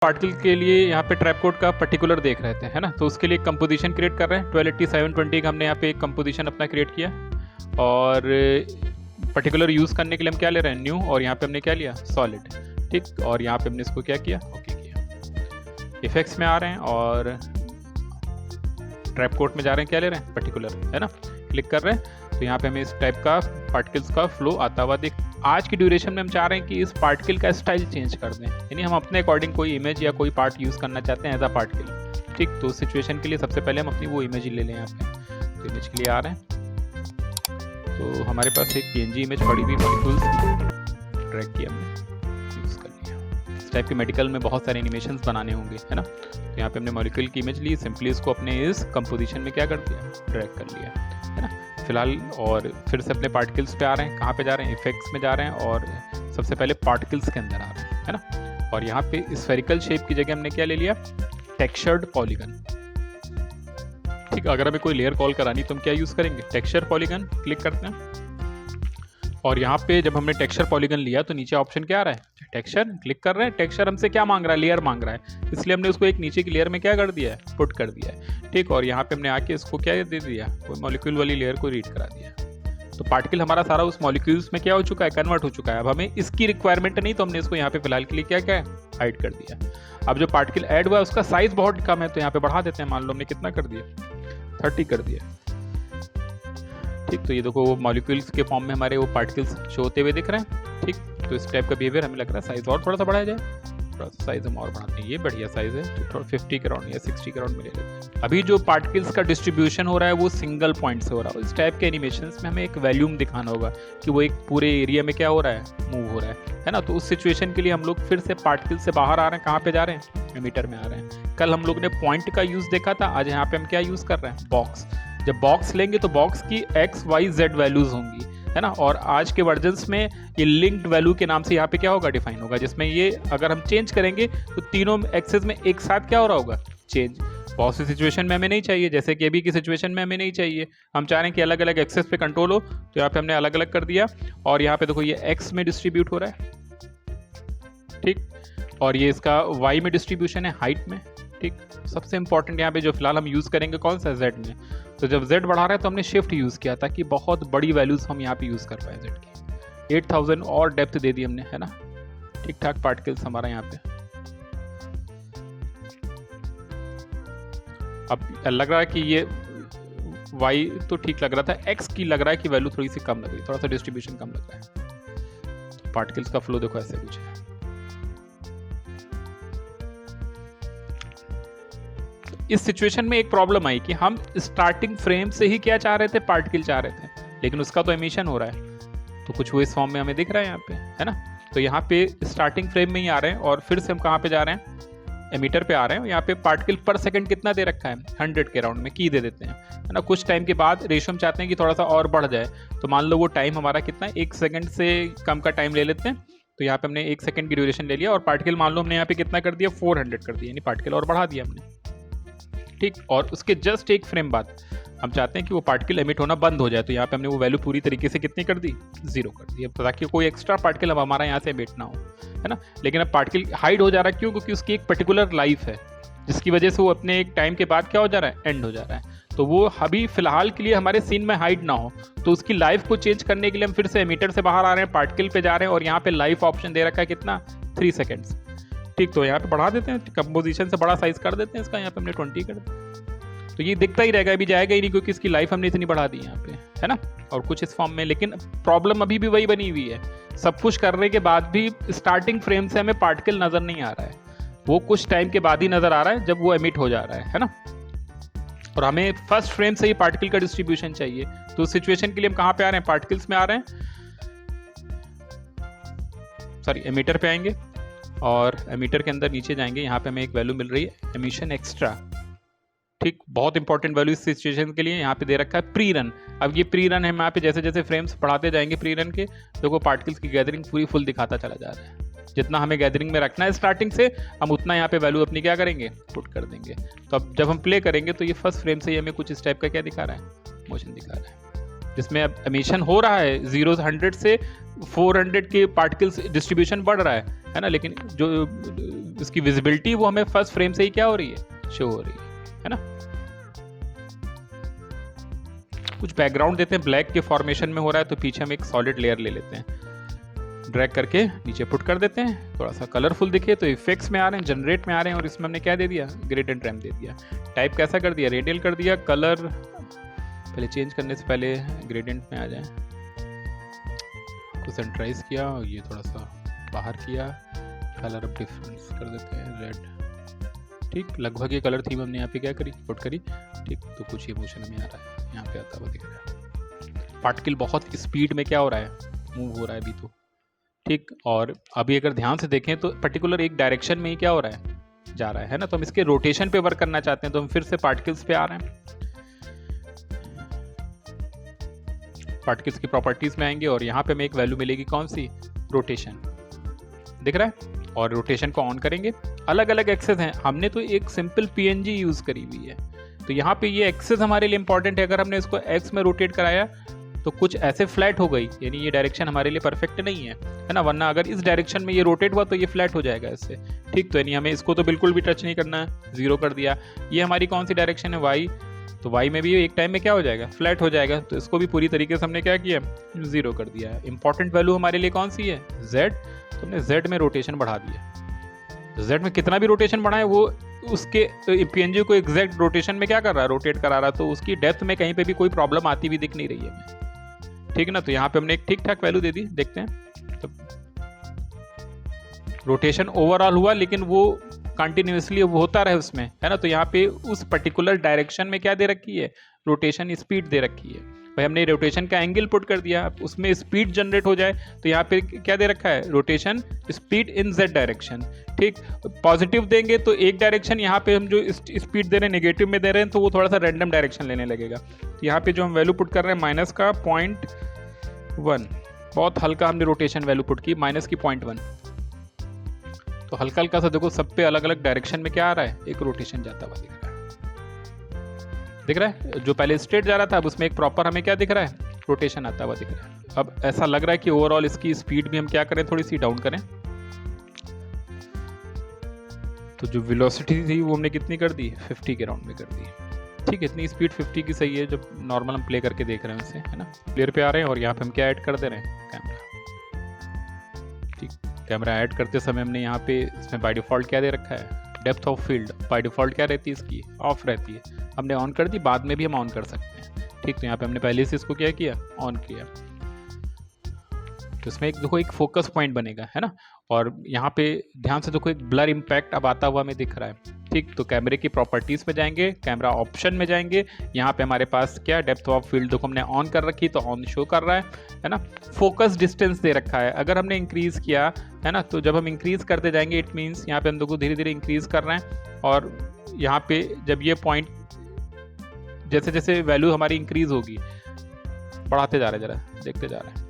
Particle के लिए यहाँ पे ट्रैप कोड का पर्टिकुलर देख रहे थे, है ना। तो उसके लिए कंपोजिशन क्रिएट कर रहे हैं। 1280 का हमने यहाँ पे एक कंपोजिशन अपना क्रिएट किया और पर्टिकुलर यूज़ करने के लिए हम क्या ले रहे हैं, न्यू, और यहाँ पे हमने क्या लिया, सॉलिड, ठीक। और यहाँ पे हमने इसको क्या किया, ओके किया। इफेक्ट्स में आ रहे हैं और ट्रैप कोड में जा रहे हैं, क्या ले रहे हैं, पर्टिकुलर, है ना। क्लिक कर रहे हैं तो यहाँ पे हमें इस टाइप का पार्टिकल्स का फ्लो आता हुआ दिख। आज की ड्यूरेशन में हम चाह रहे हैं कि इस पार्टिकल का स्टाइल चेंज कर दें, यानी हम अपने अकॉर्डिंग कोई इमेज या कोई पार्ट यूज़ करना चाहते हैं एज अ पार्टिकल, ठीक। तो उस सिचुएशन के लिए सबसे पहले हम अपनी वो इमेज ही ले लें यहाँ पे। तो इमेज के लिए आ रहे हैं तो हमारे पास एक PNG इमेज पड़ी हुई मॉलिक्यूल्स ट्रैक की हमने यूज़ कर लिया। इस टाइप के मेडिकल में बहुत सारे एनिमेशंस बनाने होंगे, है ना। तो यहाँ पे हमने मॉलिक्यूल की इमेज ली, सिंपली इसको अपने इस कंपोजिशन में क्या कर दिया, ड्रैग कर लिया, है ना फिलहाल। और फिर से अपने पार्टिकल्स पे आ रहे हैं, कहाँ पे जा रहे हैं, इफेक्ट्स में जा रहे हैं और सबसे पहले पार्टिकल्स के अंदर आ रहे हैं, है ना। और यहाँ पे स्फेरिकल शेप की जगह हमने क्या ले लिया, टेक्सचर्ड पॉलीगन, ठीक। अगर हमें कोई लेयर कॉल करानी तो हम क्या यूज़ करेंगे, टेक्सचर पॉलीगन, क्लिक करते हैं। और यहाँ पे जब हमने टेक्सचर पॉलीगन लिया तो नीचे ऑप्शन क्या आ रहा है, टेक्सचर, क्लिक कर रहे हैं। टेक्सचर हमसे क्या मांग रहा है, लेयर मांग रहा है, इसलिए हमने उसको एक नीचे की लेयर में क्या कर दिया है, पुट कर दिया है, ठीक। और यहाँ पे हमने आके इसको क्या दे दिया, कोई मॉलिक्यूल वाली लेयर को रीड करा दिया। तो पार्टिकल हमारा सारा उस मॉलिक्यूल्स में क्या हो चुका है, कन्वर्ट हो चुका है। अब हमें इसकी रिक्वायरमेंट नहीं, तो हमने इसको यहाँ पे फिलहाल के लिए क्या क्या हाइड कर दिया। अब जो पार्टिकल ऐड हुआ है उसका साइज बहुत कम है, तो यहाँ पे बढ़ा देते हैं। मान लो हमने कितना कर दिया, 30 कर दिया, ठीक। तो ये देखो वो मॉलिक्यूल्स के फॉर्म में हमारे वो पार्टिकल्स शो होते हुए दिख रहे हैं, ठीक। तो इस टाइप का बिहेवियर हमें लग रहा है। साइज और थोड़ा सा बढ़ाया जाए, थोड़ा सा साइज हम और बढ़ाते हैं, ये बढ़िया साइज है तो थोड़ा 50 के राउंड या 60 के राउंड में ले लेते हैं। अभी जो पार्टिकल्स का डिस्ट्रीब्यूशन हो रहा है वो सिंगल पॉइंट से हो रहा है। इस टाइप के एनिमेशंस में हमें एक वॉल्यूम दिखाना होगा कि वो एक पूरे एरिया में क्या हो रहा है, मूव हो रहा है ना। तो उस सिचुएशन के लिए हम लोग फिर से पार्टिकल से बाहर आ रहे हैं, कहाँ पे जा रहे हैं, एमीटर में आ रहे हैं। कल हम लोग ने पॉइंट का यूज देखा था, आज यहाँ पे हम क्या यूज कर रहे हैं, बॉक्स। जब बॉक्स लेंगे तो बॉक्स की X, Y, Z वैल्यूज होंगी, है ना। और आज के वर्जन्स में ये लिंक्ड वैल्यू के नाम से यहाँ पे क्या होगा, डिफाइन होगा, जिसमें ये अगर हम चेंज करेंगे तो तीनों एक्सेस में एक साथ क्या हो रहा होगा, चेंज। बहुत सी सिचुएशन में हमें नहीं चाहिए, जैसे कि अभी की सिचुएशन में हमें नहीं चाहिए, हम चाह रहे हैं कि अलग अलग एक्सेस पे कंट्रोल हो, तो यहाँ पे हमने अलग अलग कर दिया। और यहाँ पे देखो ये X में डिस्ट्रीब्यूट हो रहा है, ठीक। और ये इसका Y में डिस्ट्रीब्यूशन है, हाइट में, ठीक। सबसे इंपॉर्टेंट यहाँ पे जो फिलहाल हम यूज करेंगे कौन सा, Z में। तो जब Z बढ़ा रहा है तो हमने शिफ्ट यूज किया था कि बहुत बड़ी वैल्यूज हम यहाँ पे यूज कर पाए Z की। 8000 और डेप्थ दे दी हमने, है ना। ठीक ठाक पार्टिकल्स हमारा यहाँ पे। अब लग रहा है कि ये Y तो ठीक लग रहा था, X की लग रहा है कि वैल्यू थोड़ी सी कम लग रही है, थोड़ा सा डिस्ट्रीब्यूशन कम लग रहा है। तो पार्टिकल्स का फ्लो देखो ऐसे कुछ है। इस सिचुएशन में एक प्रॉब्लम आई कि हम स्टार्टिंग फ्रेम से ही क्या चाह रहे थे, पार्टिकल चाह रहे थे, लेकिन उसका तो एमिशन हो रहा है। तो कुछ वो इस फॉर्म में हमें दिख रहा है यहाँ पे, है ना। तो यहाँ पे स्टार्टिंग फ्रेम में ही आ रहे हैं और फिर से हम कहाँ पे जा रहे हैं, एमीटर पे आ रहे हैं। यहाँ पे पार्टिकल पर सेकंड कितना दे रखा है, 100 के राउंड में की दे देते हैं, है ना। कुछ टाइम के बाद रेशियो हम चाहते हैं कि थोड़ा सा और बढ़ जाए, तो मान लो वो टाइम हमारा कितना है, 1 सेकंड से कम का टाइम ले लेते हैं। तो यहाँ पे हमने 1 सेकंड की ड्यूरेशन ले लिया और पार्टिकल मान लो हमने यहाँ पे कितना कर दिया, 400 कर दिया, यानी पार्टिकल और बढ़ा दिया हमने, ठीक। और उसके जस्ट एक फ्रेम बाद हम चाहते हैं कि वो पार्टिकल एमिट होना बंद हो जाए, तो यहाँ पे हमने वो वैल्यू पूरी तरीके से कितनी कर दी, 0 कर दी, ताकि कोई एक्स्ट्रा पार्टिकल अब हमारा यहाँ से एमिट ना हो, है ना। लेकिन अब पार्टिकल हाइड हो जा रहा है, क्यों, क्योंकि उसकी एक पर्टिकुलर लाइफ है, जिसकी वजह से वो अपने एक टाइम के बाद क्या हो जा रहा है, एंड हो जा रहा है। तो वो अभी फिलहाल के लिए हमारे सीन में हाइड ना हो, तो उसकी लाइफ को चेंज करने के लिए हम फिर से एमिटर से बाहर आ रहे हैं, पार्टिकल पे जा रहे हैं और यहाँ पे लाइफ ऑप्शन दे रखा है कितना, 3 सेकेंड्स, ठीक। तो यहाँ पे बढ़ा देते हैं, कंपोजिशन से बड़ा साइज कर देते हैं इसका, यहाँ पे हमने 20 कर दिया। तो ये दिखता ही रहेगा, अभी जाएगा ही नहीं, क्योंकि इसकी लाइफ हमने इतनी बढ़ा दी यहाँ पे, है ना। और कुछ इस फॉर्म में, लेकिन प्रॉब्लम अभी भी वही बनी हुई है, सब कुछ करने के बाद भी स्टार्टिंग फ्रेम से हमें पार्टिकल नजर नहीं आ रहा है, वो कुछ टाइम के बाद ही नजर आ रहा है जब वो एमिट हो जा रहा है ना। और हमें फर्स्ट फ्रेम से ही पार्टिकल का डिस्ट्रीब्यूशन चाहिए, तो उस सिचुएशन के लिए हम कहाँ पे आ रहे हैं, पार्टिकल्स में आ रहे हैं, सॉरी एमिटर पे आएंगे और एमिटर के अंदर नीचे जाएंगे। यहाँ पे हमें एक वैल्यू मिल रही है, एमिशन एक्स्ट्रा, ठीक। बहुत इंपॉर्टेंट वैल्यू इस सिचुएशन के लिए यहाँ पे दे रखा है, प्री रन। अब ये प्री रन है, यहाँ पे जैसे जैसे फ्रेम्स बढ़ाते जाएंगे प्री रन के, देखो पार्टिकल्स की गैदरिंग पूरी फुल दिखाता चला जा रहा है। जितना हमें गैदरिंग में रखना है स्टार्टिंग से, हम उतना यहाँ पे वैल्यू अपनी क्या करेंगे, पुट कर देंगे। तो अब जब हम प्ले करेंगे तो ये फर्स्ट फ्रेम से ही हमें कुछ इस टाइप का क्या दिखा रहा है, मोशन दिखा रहा है। जिसमें अब एमिशन हो रहा है 0 से 400 के पार्टिकल्स डिस्ट्रीब्यूशन बढ़ रहा है ना, लेकिन जो इसकी विजिबिलिटी वो हमें फर्स्ट फ्रेम से ही क्या हो रही है, शो हो रही है ना। कुछ बैकग्राउंड देते हैं, ब्लैक के फॉर्मेशन में हो रहा है तो पीछे हम एक सॉलिड लेयर ले लेते हैं, ड्रैग करके नीचे पुट कर देते हैं, थोड़ा सा कलरफुल दिखे तो इफेक्ट्स में आ रहे हैं, जनरेट में आ रहे हैं, और इसमें हमने क्या दे दिया, ग्रेडियंट रैम दे दिया। टाइप कैसा कर दिया, रेडियल कर दिया। कलर पहले चेंज करने से पहले ग्रेडियंट में आ जाए, को सेंट्राइज किया और ये थोड़ा सा बाहर किया, कलर अब डिफरेंस कर देते हैं रेड। ठीक, लगभग ये कलर थीम हमने यहाँ पे क्या करी, पुट करी। ठीक, तो कुछ इमोशन में आ रहा है, यहाँ पे आता हुआ दिख रहा है। पार्टिकल बहुत स्पीड में क्या हो रहा है, मूव हो रहा है अभी तो। ठीक, और अभी अगर ध्यान से देखें तो पर्टिकुलर एक डायरेक्शन में ही क्या हो रहा है, जा रहा है ना। तो हम इसके रोटेशन पे वर्क करना चाहते हैं, तो हम फिर से पार्टिकल्स पे आ रहे हैं, पार्टिकल्स की प्रॉपर्टीज में आएंगे और यहाँ पे हमें एक वैल्यू मिलेगी, कौन सी, रोटेशन, दिख रहा है। और रोटेशन को ऑन करेंगे। अलग अलग एक्सेस हैं, हमने तो एक सिंपल पीएनजी यूज करी हुई है, तो यहाँ पे ये एक्सेस हमारे लिए इंपॉर्टेंट है। अगर हमने इसको एक्स में रोटेट कराया तो कुछ ऐसे फ्लैट हो गई, यानी ये डायरेक्शन हमारे लिए परफेक्ट नहीं है, है ना। वरना अगर इस डायरेक्शन में ये रोटेट हुआ तो ये फ्लैट हो जाएगा इससे। ठीक, तो यानी हमें इसको तो बिल्कुल भी टच नहीं करना है, जीरो कर दिया। ये हमारी कौन सी डायरेक्शन है, वाई, तो वाई में भी एक टाइम में क्या हो जाएगा, फ्लैट हो जाएगा। तो इसको भी पूरी तरीके से हमने क्या किया, जीरो कर दिया है। इंपॉर्टेंट वैल्यू हमारे लिए कौन सी है, जेड, तो हमने जेड में रोटेशन बढ़ा दिया। तो जेड में कितना भी रोटेशन बढ़ाए वो उसके पीएनजी को एग्जैक्ट रोटेशन में क्या कर रहा है, रोटेट करा रहा, तो उसकी डेप्थ में कहीं पे भी कोई प्रॉब्लम आती हुई दिख नहीं रही है हमें। ठीक है ना, तो यहाँ पे हमने एक ठीक ठाक वैल्यू दे दी, देखते हैं। तो रोटेशन ओवरऑल हुआ, लेकिन वो कंटिन्यूअसली होता रहे उसमें, है ना। तो यहाँ पे उस पर्टिकुलर डायरेक्शन में क्या दे रखी है, रोटेशन स्पीड दे रखी है। भाई हमने रोटेशन का एंगल पुट कर दिया, अब उसमें स्पीड जनरेट हो जाए तो यहाँ पे क्या दे रखा है, rotation speed in Z direction. ठीक, पॉजिटिव देंगे तो एक डायरेक्शन, यहाँ पे हम जो स्पीड दे रहे हैं नेगेटिव में दे रहे हैं तो वो थोड़ा सा रैंडम डायरेक्शन लेने लगेगा। तो यहाँ पे जो हम वैल्यू पुट कर रहे हैं माइनस का 0.1, बहुत हल्का हमने रोटेशन वैल्यू पुट की, माइनस की 0.1। तो हल्का हल्का सा देखो सब पे अलग अलग डायरेक्शन में क्या आ रहा है, एक रोटेशन जाता हुआ दिख रहा है, दिख रहा है। जो पहले स्ट्रेट जा रहा था अब उसमें एक प्रॉपर हमें क्या दिख रहा है, रोटेशन आता हुआ दिख रहा है। अब ऐसा लग रहा है कि ओवरऑल इसकी स्पीड भी हम क्या करें, थोड़ी सी डाउन करें। तो जो वेलोसिटी थी वो हमने कितनी कर दी, 50 के राउंड में कर दी। ठीक, इतनी स्पीड 50 की सही है, जब नॉर्मल हम प्ले करके देख रहे हैं उससे, है ना। प्लेयर पे आ रहे हैं और यहाँ पे हम क्या ऐड कर दे रहे हैं, कैमरा। ठीक, कैमरा ऐड करते समय हमने यहाँ पे इसमें बाय डिफॉल्ट क्या दे रखा है, depth of field by default क्या रहती है इसकी, ऑफ रहती है। हमने ऑन कर दी, बाद में भी हम ऑन कर सकते हैं। ठीक, तो यहाँ पे हमने पहले से इसको क्या किया, ऑन किया। तो इसमें एक देखो एक फोकस पॉइंट बनेगा, है ना। और यहाँ पे ध्यान से देखो एक ब्लर इम्पैक्ट अब आता हुआ हमें दिख रहा है। ठीक, तो कैमरे की प्रॉपर्टीज में जाएंगे, कैमरा ऑप्शन में जाएंगे, यहाँ पे हमारे पास क्या, डेप्थ ऑफ फील्ड देखो हमने ऑन कर रखी तो ऑन शो कर रहा है ना। फोकस डिस्टेंस दे रखा है, अगर हमने इंक्रीज किया, है ना, तो जब हम इंक्रीज करते जाएंगे इट मीन्स यहाँ पे हम देखो धीरे धीरे इंक्रीज कर रहे हैं। और यहाँ पे जब ये पॉइंट जैसे जैसे वैल्यू हमारी इंक्रीज होगी, बढ़ाते जा रहे हैं, जरा देखते जा रहे हैं,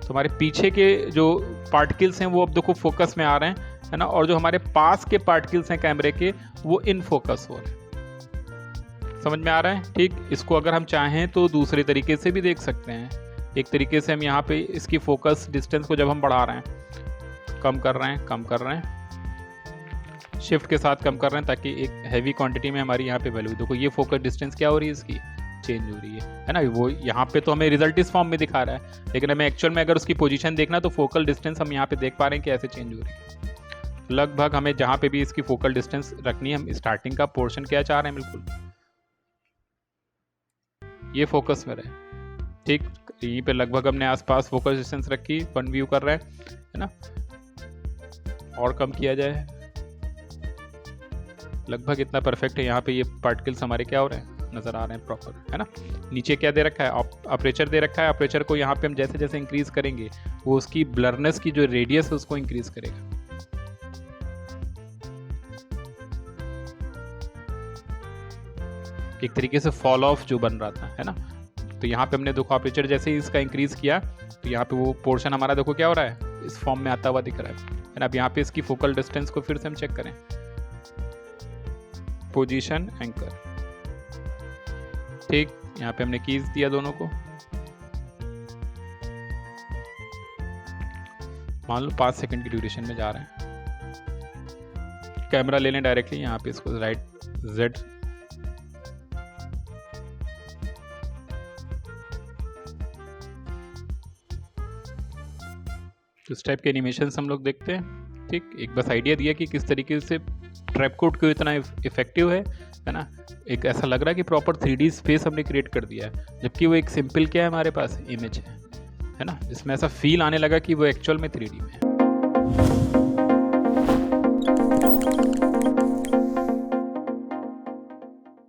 तो हमारे पीछे के जो पार्टिकल्स हैं वो अब देखो फोकस में आ रहे हैं, है ना। और जो हमारे पास के पार्टिकल्स हैं कैमरे के वो इन फोकस हो रहे हैं, समझ में आ रहा है। ठीक, इसको अगर हम चाहें तो दूसरे तरीके से भी देख सकते हैं। एक तरीके से हम यहाँ पे इसकी फोकस डिस्टेंस को जब हम बढ़ा रहे हैं, कम कर रहे हैं, कम कर रहे हैं, शिफ्ट के साथ कम कर रहे हैं, ताकि एक हैवी क्वांटिटी में हमारी यहाँ पे वैल्यू देखो, ये फोकस डिस्टेंस क्या हो रही है इसकी, चेंज हो रही है ना। वो यहाँ पे तो हमें रिजल्ट इस फॉर्म में दिखा रहा है, लेकिन हमें एक्चुअल में अगर उसकी पोजीशन देखना तो फोकल डिस्टेंस हम यहाँ पे देख पा रहे हैं कि ऐसे चेंज हो रही है। लगभग हमें जहाँ पे भी इसकी फोकल डिस्टेंस रखनी है, हम स्टार्टिंग का पोर्शन क्या चाह रहे हैं, बिल्कुल ये फोकस में रहे। ठीक, यहीं पे लगभग हमने आसपास फोकस डिस्टेंस रखी, वन व्यू कर रहे हैं, है ना। और कम किया जाए, लगभग इतना परफेक्ट है। यहाँ पे ये पार्टिकल्स हमारे क्या हो रहे हैं, नजर आ रहे हैं प्रॉपर, है ना। नीचे क्या दे रखा है, अपर्चर दे रखा है। अपर्चर को यहाँ पे हम जैसे जैसे इंक्रीज करेंगे वो उसकी ब्लरनेस की जो रेडियस है उसको इंक्रीज करेगा। एक तरीके से फॉल ऑफ जो बन रहा था, है ना। तो यहाँ पे हमने देखो अपर्चर जैसे ही इसका इंक्रीज किया तो यहाँ पे वो पोर्शन हमारा देखो क्या हो रहा है, इस फॉर्म में आता हुआ दिख रहा है ना। अब यहाँ पे इसकी फोकल डिस्टेंस को फिर से हम चेक करें, पोजीशन, एंकर। ठीक, यहाँ पे हमने कीज दिया दोनों को, मान लो 5 सेकंड की ड्यूरेशन में जा रहे हैं। कैमरा ले लें डायरेक्टली यहाँ पे, इसको राइट Z, तो इस टाइप के एनिमेशंस हम लोग देखते हैं। ठीक, एक बस आइडिया दिया कि किस तरीके से ट्रैपकोड क्यों इतना इफेक्टिव है ना। एक ऐसा लग रहा है कि प्रॉपर 3D स्पेस हमने क्रिएट कर दिया है, जबकि वो एक सिंपल क्या है हमारे पास इमेज है ना, जिसमें ऐसा फील आने लगा कि वो एक्चुअल में 3D में है।